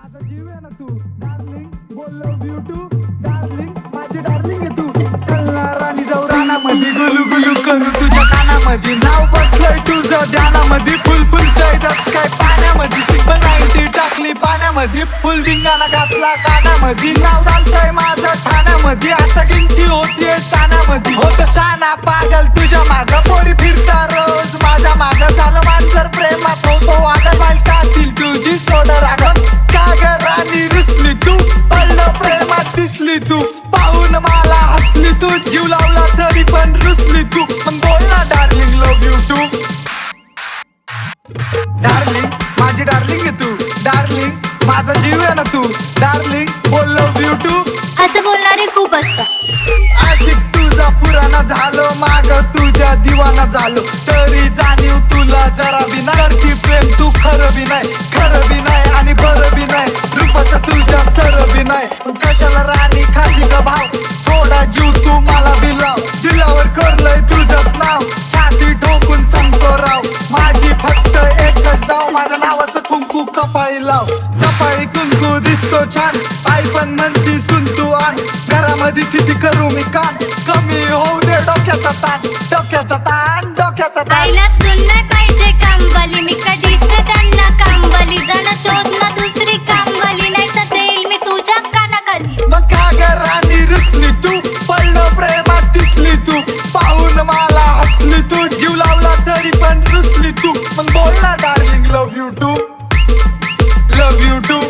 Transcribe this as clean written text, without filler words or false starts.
माझा जीव आहे ना तू डार्लिंग, बोल लव यू टू डार्लिंग, माझी डार्लिंग आहे तू. चलणार आणि जाऊ रानामध्ये, गुलू गुलू करू तुझ्या कानामध्ये. नाव बसलंय तुझं ध्यानामध्ये, फुल फुलतय जस काय पाण्यामध्ये. पण 90 टाकली पाण्यामध्ये, फुल धिंगाणा घातला कानामध्ये. नाव चालतंय माझं ठाण्यामध्ये, आता गिनती होतीये शाण्यामध्ये. होत शाना पागल तुझ्या माग, पोरी फिरता रोज माझ्या माग. झालं मांजर प्रेमात होतो वागल, बालकातील तुझी सोड रागत. कागर आणि रुसली तू, पडलं प्रेमात दिसली तू. पाहून मला हसली तू, जीव लावला तरी पण रुसली तू. पण बोल ना darling love you too. Darling, माझी डार्लिंग आहे तू डार्लिंग, माझा जीव आहे ना तू डार्लिंग, बोल लव यू टू. असं बोलणारे खूप असतात. आशिक तुझा पुराणा झालो, माग तुझ्या दिवाना झालो. तरी जाणीव तुला जरा बी नाही करती प्रेम तू. खरं बी नाही आणि बरं बी नाही, रूपाचा तुझ्या सर बी नाही. पण कशाला राणी खाली ग भाव, थोडा जीव तू मला बी लाव. दिलावर करलंय तुझंच नाव, छाती ठोकून सांगतो राव. माझी फक्त एकच नाव, माझ्या नावाचं कुंकू कपाळी लाव. कपाळी कुंकू दिसतो छान, आई पण म्हणती सुन तू आण. घरामध्ये किती करू मी काम, कमी होऊ दे डोक्याचा ताण. डोक्याचा ताण, डोक्याचा ताण. आईला सुन नाही पाहिजे कामवाली, मी कधीच त्यांना कामवाली. जण शोध ना दुसरी कामवाली, नाही तर देईल मी तुझ्या कानाखाली. मग का ग राणी रुसली तू, पडलं प्रेमात दिसली तू. पाहून मला हसली तू, जीव लावला तरी पण रुसली तू. मग बोल ना darling love you too, love you to.